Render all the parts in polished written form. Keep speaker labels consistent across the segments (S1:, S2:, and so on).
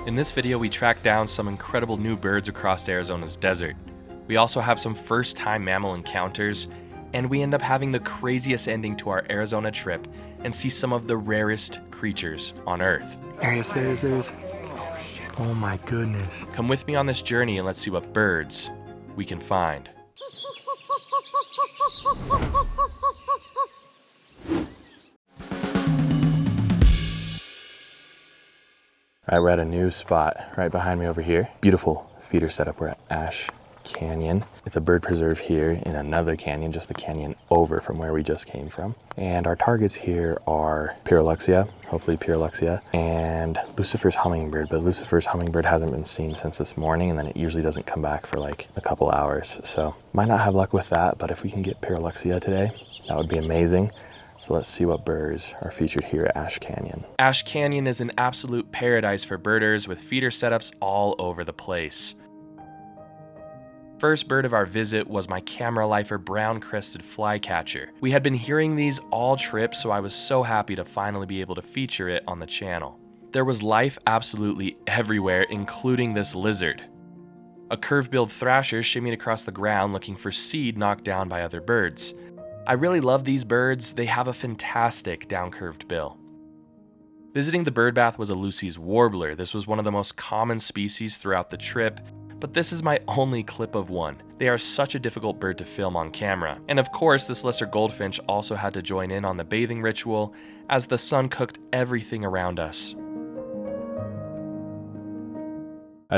S1: In this video, we track down some incredible new birds across Arizona's desert. We also have some first-time mammal encounters, and we end up having the craziest ending to our Arizona trip and see some of the rarest creatures on Earth.
S2: There he is. Oh my goodness.
S1: Come with me on this journey and let's see what birds we can find.
S2: All right, we're at a new spot right behind me over here. Beautiful feeder setup. We're at Ash Canyon. It's a bird preserve here in another canyon, just the canyon over from where we just came from. And our targets here are Pyrrhuxia, hopefully Pyrrhuxia, and Lucifer's hummingbird. But Lucifer's hummingbird hasn't been seen since this morning, and then it usually doesn't come back for like a couple hours. So might not have luck with that, but if we can get Pyrrhuxia today, that would be amazing. So let's see what birds are featured here at Ash Canyon.
S1: Ash Canyon is an absolute paradise for birders with feeder setups all over the place. First bird of our visit was my camera lifer brown-crested flycatcher. We had been hearing these all trip, so I was so happy to finally be able to feature it on the channel. There was life absolutely everywhere, including this lizard. A curved-billed thrasher shimmied across the ground looking for seed knocked down by other birds. I really love these birds. They have a fantastic down-curved bill. Visiting the bird bath was a Lucy's warbler. This was one of the most common species throughout the trip, but this is my only clip of one. They are such a difficult bird to film on camera. And of course, this lesser goldfinch also had to join in on the bathing ritual as the sun cooked everything around us.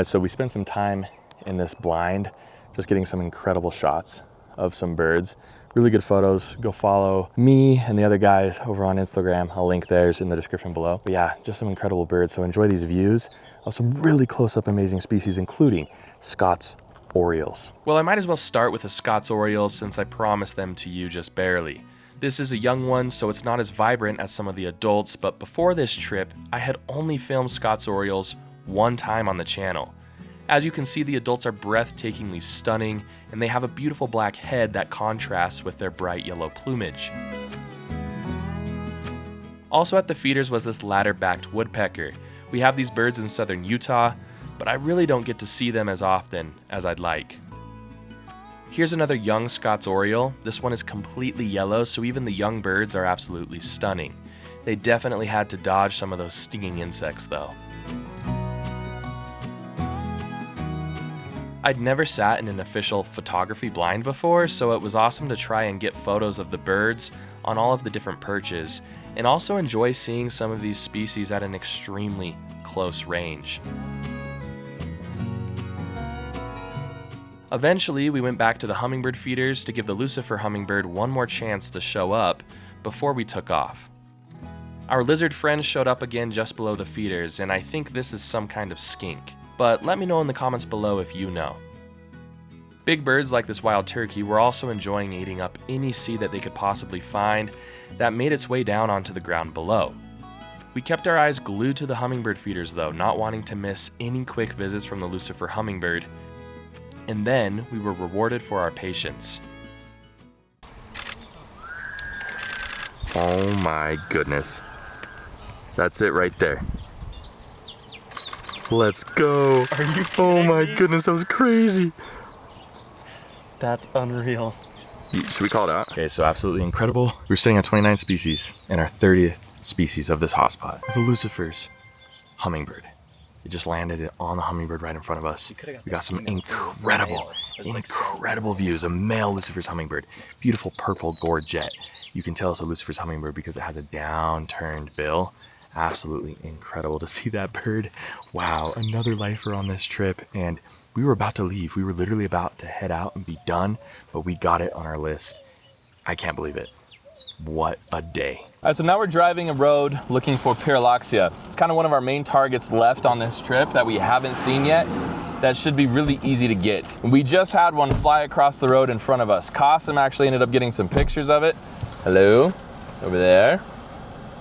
S2: So we spent some time in this blind, just getting some incredible shots of some birds. Really good photos. Go follow me and the other guys over on Instagram. I'll link theirs in the description below. But yeah, just some incredible birds. So enjoy these views of some really close-up amazing species, including Scott's orioles.
S1: Well, I might as well start with the Scott's orioles since I promised them to you just barely. This is a young one, so it's not as vibrant as some of the adults, but before this trip, I had only filmed Scott's orioles one time on the channel. As you can see, the adults are breathtakingly stunning, and they have a beautiful black head that contrasts with their bright yellow plumage. Also at the feeders was this ladder-backed woodpecker. We have these birds in southern Utah, but I really don't get to see them as often as I'd like. Here's another young Scott's oriole. This one is completely yellow, so even the young birds are absolutely stunning. They definitely had to dodge some of those stinging insects though. I'd never sat in an official photography blind before, so it was awesome to try and get photos of the birds on all of the different perches, and also enjoy seeing some of these species at an extremely close range. Eventually, we went back to the hummingbird feeders to give the Lucifer hummingbird one more chance to show up before we took off. Our lizard friend showed up again just below the feeders, and I think this is some kind of skink. But let me know in the comments below if you know. Big birds like this wild turkey were also enjoying eating up any seed that they could possibly find that made its way down onto the ground below. We kept our eyes glued to the hummingbird feeders though, not wanting to miss any quick visits from the Lucifer hummingbird. And then we were rewarded for our patience.
S2: Oh my goodness. That's it right there. Let's go.
S3: Are you kidding
S2: Oh my
S3: me?
S2: goodness, that was crazy.
S3: That's unreal.
S2: Should we call it out? Okay, so absolutely incredible. We're sitting at 29 species, and our 30th species of this hotspot is a Lucifer's hummingbird. It just landed on the hummingbird right in front of us. We got some incredible views. A male Lucifer's hummingbird. Beautiful purple gorget. You can tell it's a Lucifer's hummingbird because it has a downturned bill. Absolutely incredible to see that bird. Wow, another lifer on this trip, and we were about to leave. We were literally about to head out and be done, but we got it on our list. I can't believe it. What a day.
S1: All right, so now we're driving a road looking for Pyrrhuxia. It's kind of one of our main targets left on this trip that we haven't seen yet. That should be really easy to get. We just had one fly across the road in front of us. Qasim actually ended up getting some pictures of it. Hello, over there.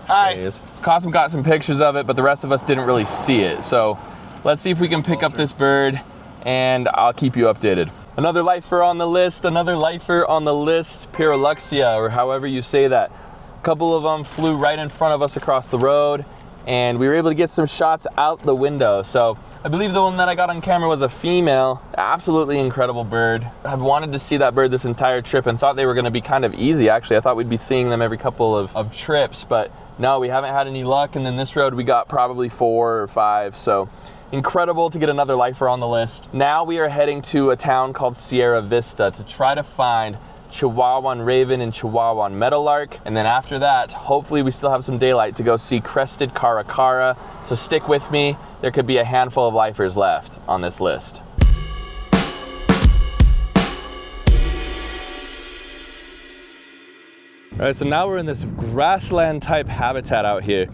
S3: Hi.
S1: There he is. Qasim got some pictures of it, but the rest of us didn't really see it. So let's see if we can pick up this bird, and I'll keep you updated. Another lifer on the list, Pyrrhuxia, or however you say that. A couple of them flew right in front of us across the road, and we were able to get some shots out the window. So I believe the one that I got on camera was a female. Absolutely incredible bird. I've wanted to see that bird this entire trip and thought they were gonna be kind of easy, actually. I thought we'd be seeing them every couple of trips, but no, we haven't had any luck. And then this road we got probably 4 or 5, so incredible to get another lifer on the list. Now we are heading to a town called Sierra Vista to try to find Chihuahuan raven and Chihuahuan meadowlark, and then after that, hopefully we still have some daylight to go see crested caracara. So stick with me, there could be a handful of lifers left on this list. All right, so now we're in this grassland type habitat out here,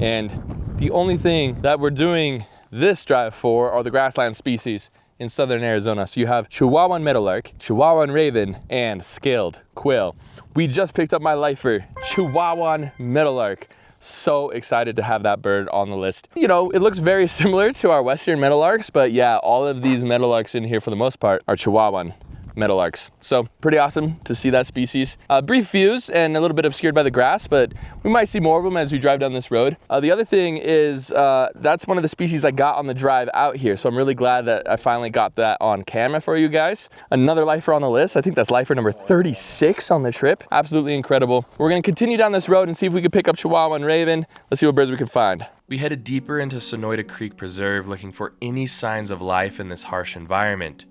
S1: and the only thing that we're doing this drive for are the grassland species in southern Arizona. So you have Chihuahuan meadowlark, Chihuahuan raven, and scaled quail. We just picked up my lifer, Chihuahuan meadowlark. So excited to have that bird on the list. You know, it looks very similar to our western meadowlarks, but yeah, all of these meadowlarks in here for the most part are Chihuahuan meadowlarks. So pretty awesome to see that species. Brief views and a little bit obscured by the grass, but we might see more of them as we drive down this road. The other thing is that's one of the species I got on the drive out here. So I'm really glad that I finally got that on camera for you guys. Another lifer on the list. I think that's lifer number 36 on the trip. Absolutely incredible. We're gonna continue down this road and see if we can pick up Chihuahuan raven. Let's see what birds we can find. We headed deeper into Sonoyta Creek Preserve looking for any signs of life in this harsh environment.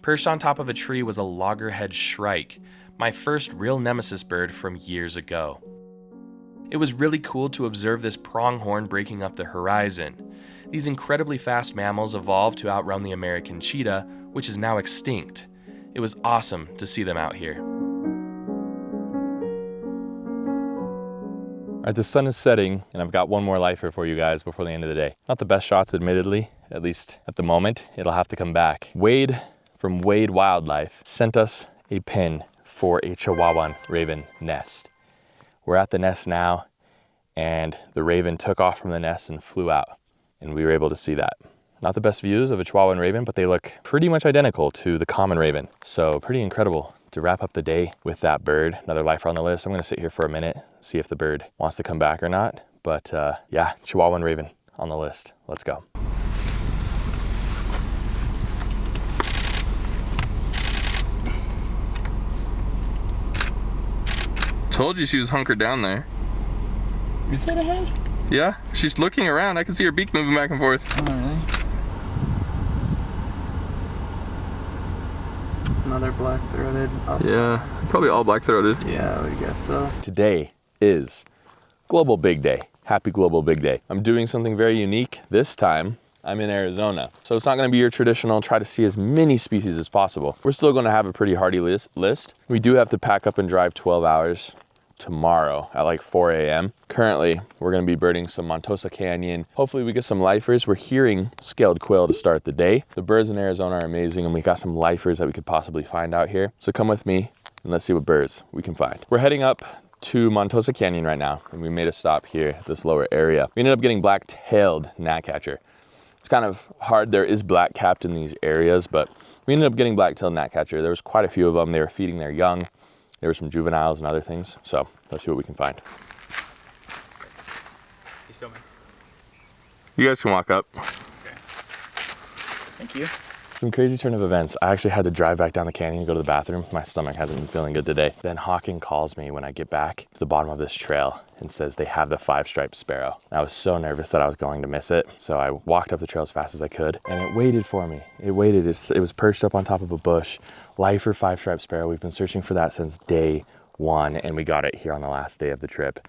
S1: Perched on top of a tree was a loggerhead shrike, my first real nemesis bird from years ago. It was really cool to observe this pronghorn breaking up the horizon. These incredibly fast mammals evolved to outrun the American cheetah, which is now extinct. It was awesome to see them out here.
S2: All right, the sun is setting, and I've got one more lifer for you guys before the end of the day. Not the best shots, admittedly, at least at the moment. It'll have to come back. Wade from Wade Wildlife sent us a pin for a Chihuahuan raven nest. We're at the nest now, and the raven took off from the nest and flew out, and we were able to see that. Not the best views of a Chihuahuan raven, but they look pretty much identical to the common raven. So pretty incredible to wrap up the day with that bird. Another lifer on the list. I'm gonna sit here for a minute, see if the bird wants to come back or not. But yeah, Chihuahuan raven on the list. Let's go.
S1: Told you she was hunkered down there.
S3: You said ahead?
S1: Yeah, she's looking around. I can see her beak moving back and forth.
S3: Oh, really? Another black-throated.
S1: Yeah, probably all black-throated.
S3: Yeah, I would guess so.
S2: Today is Global Big Day. Happy Global Big Day. I'm doing something very unique this time. I'm in Arizona. So it's not gonna be your traditional try to see as many species as possible. We're still gonna have a pretty hardy list. We do have to pack up and drive 12 hours tomorrow at like 4 a.m. Currently, we're gonna be birding some Montosa Canyon. Hopefully we get some lifers. We're hearing scaled quail to start the day. The birds in Arizona are amazing, and we got some lifers that we could possibly find out here. So come with me and let's see what birds we can find. We're heading up to Montosa Canyon right now, and we made a stop here at this lower area. We ended up getting black-tailed gnatcatcher. It's kind of hard. There is black capped in these areas, but we ended up getting black-tailed gnatcatcher. There was quite a few of them. They were feeding their young. There were some juveniles and other things. So let's see what we can find.
S3: He's filming.
S1: You guys can walk up.
S3: Okay. Thank you.
S2: Some crazy turn of events. I actually had to drive back down the canyon and go to the bathroom. My stomach hasn't been feeling good today. Then Hawking calls me when I get back to the bottom of this trail and says they have the 5-striped sparrow. I was so nervous that I was going to miss it. So I walked up the trail as fast as I could, and it waited for me. It waited. It was perched up on top of a bush. Lifer 5-striped sparrow. We've been searching for that since day 1, and we got it here on the last day of the trip.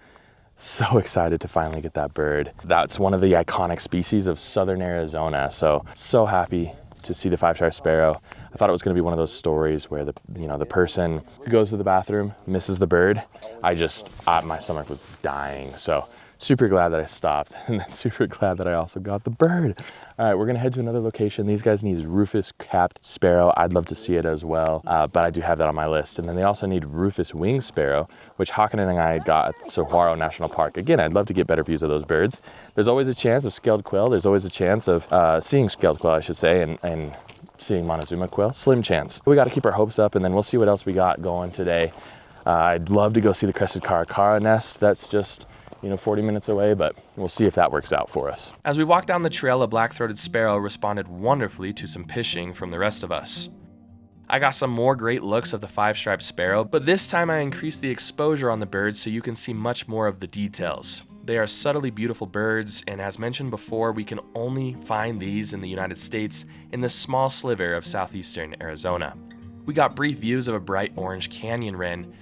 S2: So excited to finally get that bird. That's one of the iconic species of southern Arizona. So happy to see the 5-striped sparrow. I thought it was going to be one of those stories where the person who goes to the bathroom misses the bird. My stomach was dying. So super glad that I stopped, and then super glad that I also got the bird. All right, we're gonna head to another location. These guys need rufous capped sparrow. I'd love to see it as well, but I do have that on my list. And then they also need rufous winged sparrow, which Hawken and I got at Saguaro National Park. Again, I'd love to get better views of those birds. There's always a chance of scaled quail. There's always a chance of seeing scaled quail, I should say, and seeing Montezuma quail. Slim chance. We gotta keep our hopes up, and then we'll see what else we got going today. I'd love to go see the crested caracara nest. That's just 40 minutes away, but we'll see if that works out for us.
S1: As we walked down the trail, a black-throated sparrow responded wonderfully to some pishing from the rest of us. I got some more great looks of the five-striped sparrow, but this time I increased the exposure on the birds so you can see much more of the details. They are subtly beautiful birds, and as mentioned before, we can only find these in the United States in this small sliver of southeastern Arizona. We got brief views of a bright orange canyon wren,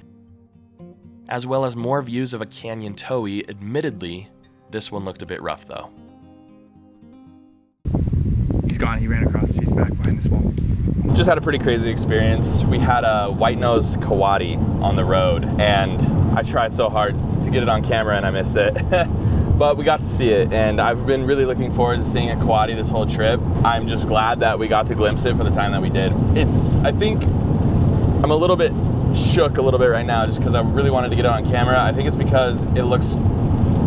S1: as well as more views of a canyon towhee. Admittedly, this one looked a bit rough though.
S3: He's gone. He ran across. He's back behind this wall.
S2: Just had a pretty crazy experience. We had a white-nosed coati on the road, and I tried so hard to get it on camera and I missed it. But we got to see it, and I've been really looking forward to seeing a coati this whole trip. I'm just glad that we got to glimpse it for the time that we did. I think I'm a little bit shook a little bit right now just because I really wanted to get it on camera. I think it's because it looks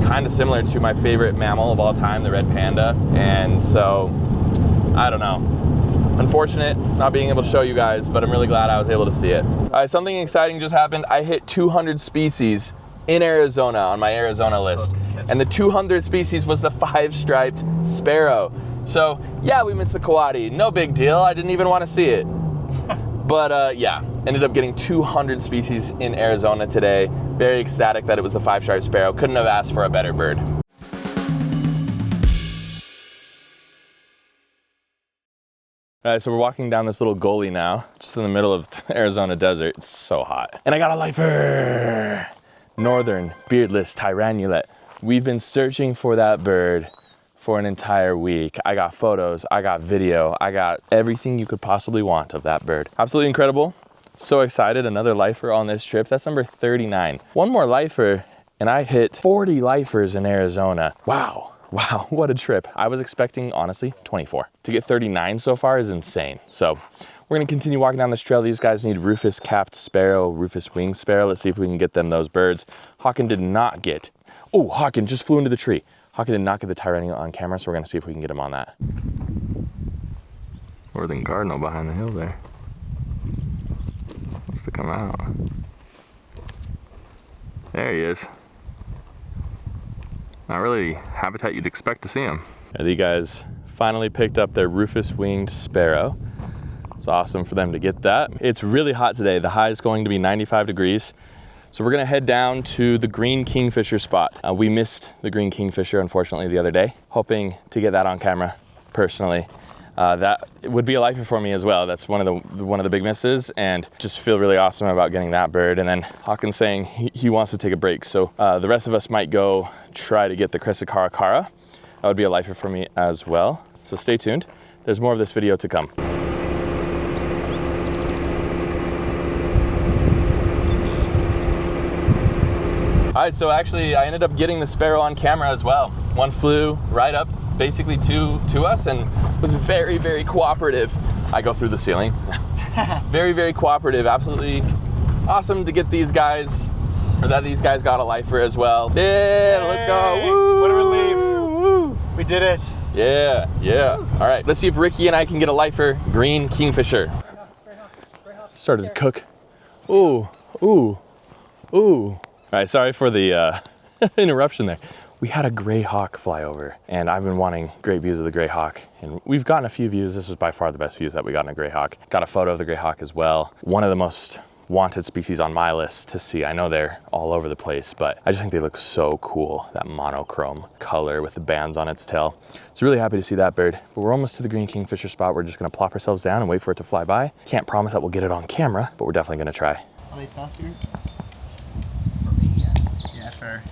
S2: kind of similar to my favorite mammal of all time, the red panda, and so I don't know. Unfortunate not being able to show you guys, but I'm really glad I was able to see it. All right, something exciting just happened. I hit 200 species in Arizona on my Arizona list, and the 200th species was the five-striped sparrow. So yeah, we missed the coati. No big deal. I didn't even want to see it. But yeah, ended up getting 200 species in Arizona today. Very ecstatic that it was the five-striped sparrow. Couldn't have asked for a better bird. All right, so we're walking down this little gully now, just in the middle of the Arizona desert. It's so hot. And I got a lifer! Northern beardless tyrannulet. We've been searching for that bird for an entire week. I got photos, I got video, I got everything you could possibly want of that bird. Absolutely incredible. So excited, another lifer on this trip. That's number 39. One more lifer, and I hit 40 lifers in Arizona. Wow. Wow, what a trip. I was expecting, honestly, 24. To get 39 so far is insane. So we're gonna continue walking down this trail. These guys need rufous capped sparrow, rufous winged sparrow. Let's see if we can get them those birds. Hawken did not get, oh, Hawken just flew into the tree. Hawken did not get the tyrannulet on camera, so we're gonna see if we can get him on that. Northern cardinal behind the hill there. Wants to come out. There he is. Not really habitat you'd expect to see him. These guys finally picked up their rufous winged sparrow. It's awesome for them to get that. It's really hot today. The high is going to be 95 degrees. So we're gonna head down to the green kingfisher spot. We missed the green kingfisher, unfortunately, the other day. Hoping to get that on camera, personally. That would be a lifer for me as well. That's one of the big misses, and just feel really awesome about getting that bird. And then Hawken's saying he wants to take a break. So the rest of us might go try to get the crested caracara. That would be a lifer for me as well. So stay tuned. There's more of this video to come. All right, so actually I ended up getting the sparrow on camera as well. One flew right up basically to us and was very, very cooperative. I go through the ceiling. Very, very cooperative. Absolutely awesome to get these guys, or that these guys got a lifer as well. Yeah, let's go. Woo,
S3: what a relief.
S2: Woo.
S3: We did it.
S2: Yeah, yeah. All right, let's see if Ricky and I can get a lifer green kingfisher. Started to cook. Ooh, ooh, ooh. All right, sorry for the interruption there. We had a gray hawk fly over, and I've been wanting great views of the gray hawk, and we've gotten a few views. This was by far the best views that we got in a gray hawk. Got a photo of the gray hawk as well. One of the most wanted species on my list to see. I know they're all over the place, but I just think they look so cool, that monochrome color with the bands on its tail. So really happy to see that bird. But we're almost to the green kingfisher spot. We're just gonna plop ourselves down and wait for it to fly by. Can't promise that we'll get it on camera, but we're definitely gonna try.
S3: Are they faster? Yeah, fair.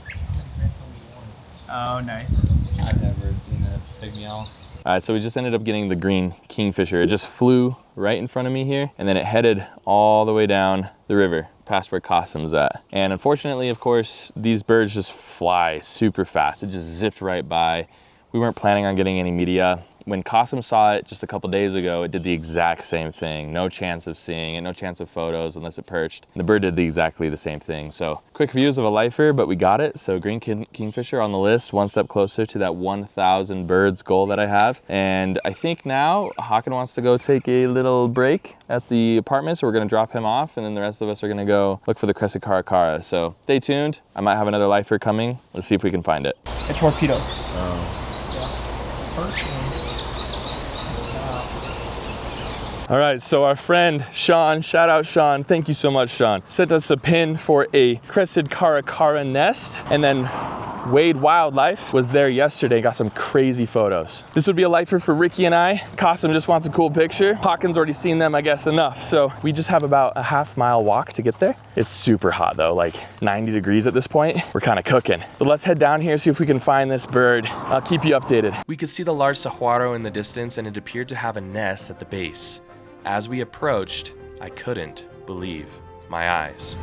S3: Oh, nice.
S4: I've never seen a pygmy owl.
S2: All right, so we just ended up getting the green kingfisher. It just flew right in front of me here, and then it headed all the way down the river, past where Costum's at. And unfortunately, of course, these birds just fly super fast. It just zipped right by. We weren't planning on getting any media. When Qasim saw it just a couple days ago, it did the exact same thing. No chance of seeing it, no chance of photos unless it perched. The bird did exactly the same thing. So quick views of a lifer, but we got it. So green kingfisher on the list, one step closer to that 1,000 birds goal that I have. And I think now Hakan wants to go take a little break at the apartment, so we're gonna drop him off, and then the rest of us are gonna go look for the crested caracara. So stay tuned. I might have another lifer coming. Let's see if we can find it.
S3: A torpedo.
S2: All right, so our friend Sean, shout out Sean, thank you so much Sean, sent us a pin for a crested caracara nest, and then Wade Wildlife was there yesterday, got some crazy photos. This would be a lifer for Ricky and I. Qasim just wants a cool picture. Hakan's already seen them, I guess, enough. So we just have about a half-mile walk to get there. It's super hot though, like 90 degrees at this point. We're kind of cooking. So let's head down here, see if we can find this bird. I'll keep you updated.
S1: We could see the large saguaro in the distance, and it appeared to have a nest at the base. As we approached, I couldn't believe my eyes.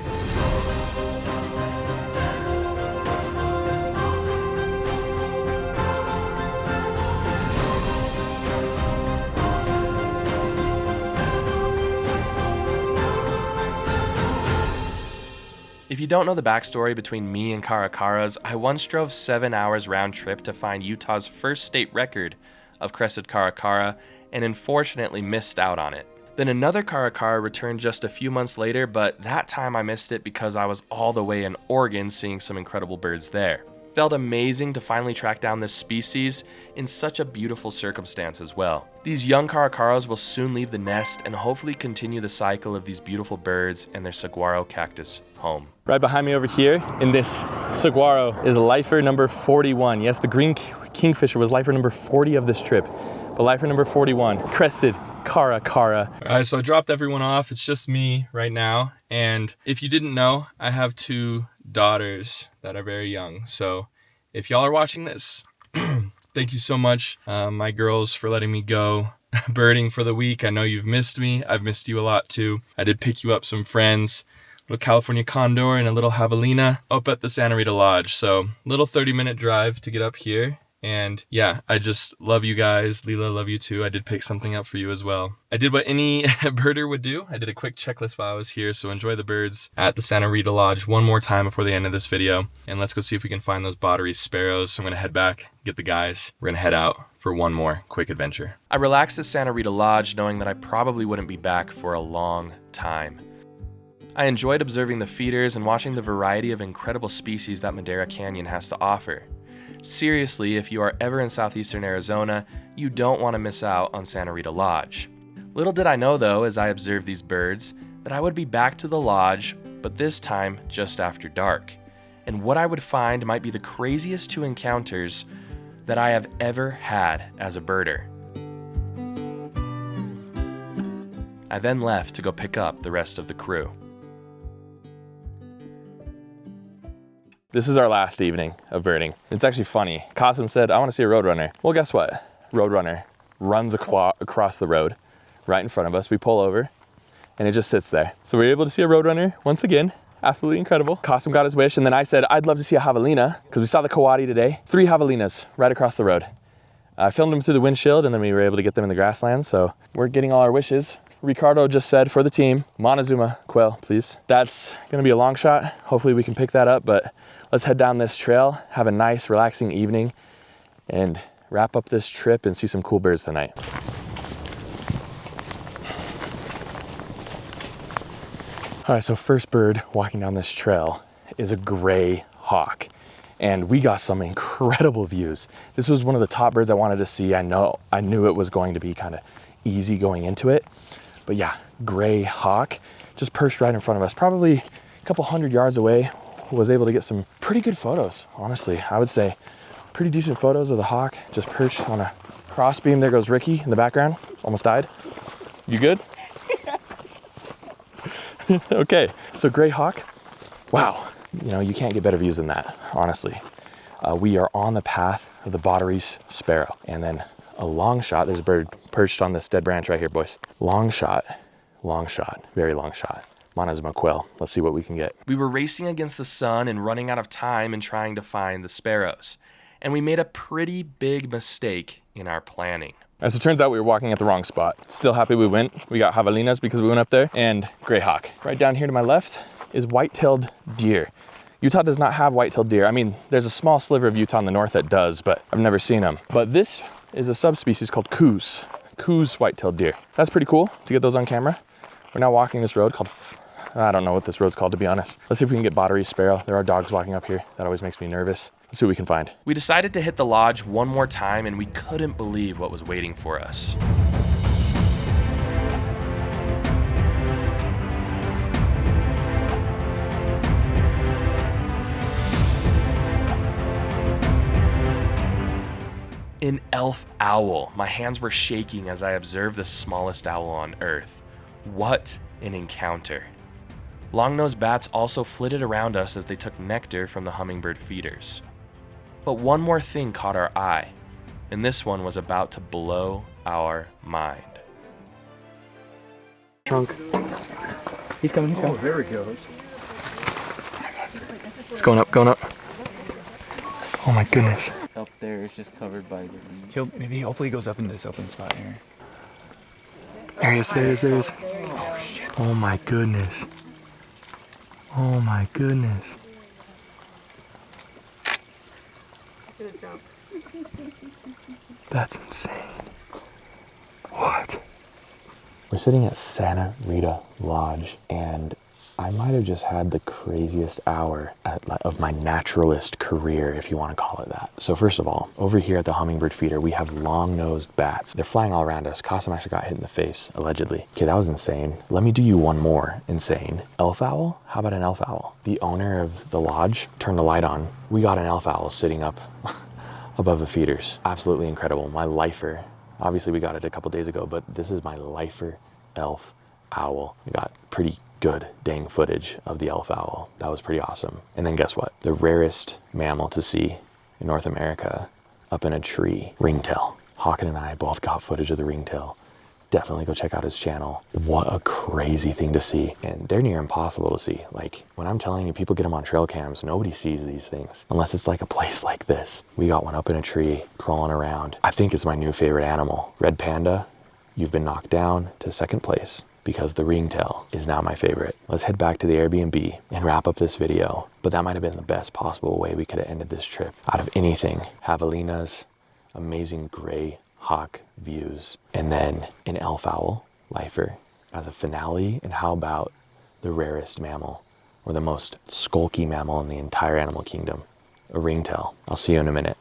S1: If you don't know the backstory between me and caracaras, I once drove 7 hours round trip to find Utah's first state record of crested caracara, and unfortunately missed out on it. Then another caracara returned just a few months later, but that time I missed it because I was all the way in Oregon seeing some incredible birds there. Felt amazing to finally track down this species in such a beautiful circumstance as well. These young caracaras will soon leave the nest and hopefully continue the cycle of these beautiful birds and their saguaro cactus home.
S2: Right behind me over here in this saguaro is lifer number 41. Yes, the green kingfisher was lifer number 40 of this trip, but lifer number 41, crested caracara. All right, so I dropped everyone off. It's just me right now. And if you didn't know, I have 2 daughters that are very young. So if y'all are watching this, thank you so much, my girls, for letting me go birding for the week. I know you've missed me. I've missed you a lot too. I did pick you up some friends, a little California condor and a little javelina up at the Santa Rita Lodge. So little 30-minute drive to get up here. And yeah, I just love you guys. Leela, love you too. I did pick something up for you as well. I did what any birder would do. I did a quick checklist while I was here. So enjoy the birds at the Santa Rita Lodge one more time before the end of this video. And let's go see if we can find those Bottery sparrows. So I'm gonna head back, get the guys. We're gonna head out for one more quick adventure.
S1: I relaxed at Santa Rita Lodge knowing that I probably wouldn't be back for a long time. I enjoyed observing the feeders and watching the variety of incredible species that Madera Canyon has to offer. Seriously, if you are ever in southeastern Arizona, you don't want to miss out on Santa Rita Lodge. Little did I know though, as I observed these birds, that I would be back to the lodge, but this time just after dark. And what I would find might be the craziest 2 encounters that I have ever had as a birder. I then left to go pick up the rest of the crew.
S2: This is our last evening of birding. It's actually funny. Qasim said, I want to see a roadrunner. Well, guess what? Roadrunner runs across the road right in front of us. We pull over and it just sits there. So we were able to see a roadrunner once again. Absolutely incredible. Qasim got his wish, and then I said, I'd love to see a javelina because we saw the coati today. 3 javelinas right across the road. I filmed them through the windshield and then we were able to get them in the grasslands. So we're getting all our wishes. Ricardo just said for the team, Montezuma quail, please. That's gonna be a long shot. Hopefully we can pick that up, but let's head down this trail, have a nice relaxing evening, and wrap up this trip and see some cool birds tonight. All right, so first bird walking down this trail is a gray hawk. And we got some incredible views. This was one of the top birds I wanted to see. I knew it was going to be kind of easy going into it. But yeah, gray hawk, just perched right in front of us, probably a couple 100 yards away. Was able to get some pretty good photos, honestly. I would say pretty decent photos of the hawk, just perched on a crossbeam. There goes Ricky in the background, almost died. You good? Okay, so gray hawk, wow. You know, you can't get better views than that, honestly. We are on the path of the Bottery sparrow. And then a long shot, there's a bird perched on this dead branch right here, boys. Long shot, very long shot. Montezuma quail, let's see what we can get.
S1: We were racing against the sun and running out of time and trying to find the sparrows. And we made a pretty big mistake in our planning.
S2: As it turns out, we were walking at the wrong spot. Still happy we went. We got javelinas because we went up there, and gray hawk. Right down here to my left is white-tailed deer. Utah does not have white-tailed deer. I mean, there's a small sliver of Utah in the north that does, but I've never seen them. But this is a subspecies called coos white-tailed deer. That's pretty cool to get those on camera. We're now walking this road called, I don't know what this road's called, to be honest. Let's see if we can get Bottery Sparrow. There are dogs walking up here. That always makes me nervous. Let's see what we can find.
S1: We decided to hit the lodge one more time, and we couldn't believe what was waiting for us. An elf owl. My hands were shaking as I observed the smallest owl on Earth. What an encounter. Long-nosed bats also flitted around us as they took nectar from the hummingbird feeders. But one more thing caught our eye, and this one was about to blow our mind.
S2: Trunk.
S3: He's coming.
S5: Oh, there he goes.
S2: It's going up, going up. Oh my goodness.
S4: Up there is just covered by the leaves.
S3: Hopefully he goes up in this open spot here.
S2: There he is, there he is, there he is.
S3: Oh shit.
S2: Oh my goodness. Oh my goodness. That's insane. What? We're sitting at Santa Rita Lodge, and I might have just had the craziest hour of my naturalist career, if you want to call it that. So first of all, over here at the hummingbird feeder, we have long-nosed bats. They're flying all around us. Cossum actually got hit in the face, allegedly. Okay, that was insane. Let me do you one more insane. Elf owl? How about an elf owl? The owner of the lodge turned the light on. We got an elf owl sitting up above the feeders. Absolutely incredible. My lifer. Obviously, we got it a couple days ago, but this is my lifer elf owl. We got pretty good dang footage of the elf owl. That was pretty awesome. And then guess what? The rarest mammal to see in North America up in a tree, ringtail. Hawken and I both got footage of the ringtail. Definitely go check out his channel. What a crazy thing to see. And they're near impossible to see. Like, when I'm telling you, people get them on trail cams, nobody sees these things unless it's like a place like this. We got one up in a tree, crawling around. I think it's my new favorite animal. Red panda, you've been knocked down to second place, because the ringtail is now my favorite. Let's head back to the Airbnb and wrap up this video. But that might have been the best possible way we could have ended this trip. Out of anything, javelinas, amazing gray hawk views, and then an elf owl lifer as a finale. And how about the rarest mammal, or the most skulky mammal in the entire animal kingdom, a ringtail. I'll see you in a minute.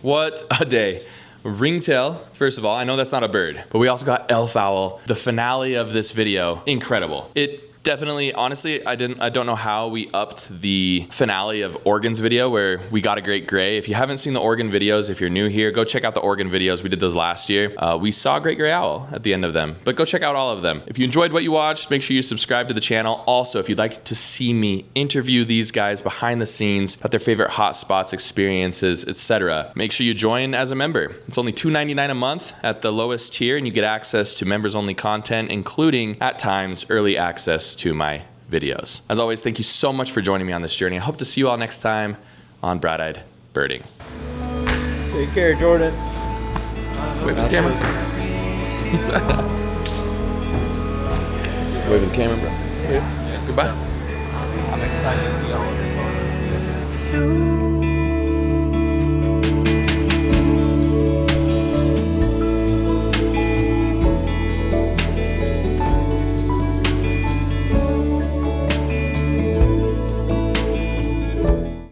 S1: What a day. Ringtail, first of all, I know that's not a bird, but we also got elf owl, the finale of this video. Incredible. It definitely, honestly, I don't know how we upped the finale of Oregon's video where we got a great gray. If you haven't seen the Oregon videos, if you're new here, go check out the Oregon videos. We did those last year. We saw a great gray owl at the end of them, but go check out all of them. If you enjoyed what you watched, make sure you subscribe to the channel. Also, if you'd like to see me interview these guys behind the scenes about their favorite hotspots, experiences, etc., make sure you join as a member. It's only $2.99 a month at the lowest tier, and you get access to members only content, including at times early access to my videos. As always, thank you so much for joining me on this journey. I hope to see you all next time on Bright-Eyed Birding.
S4: Take care, Jordan.
S2: Wave at the camera. Wave at the camera, bro. Yeah. Goodbye.
S4: I'm excited to see all of your photos.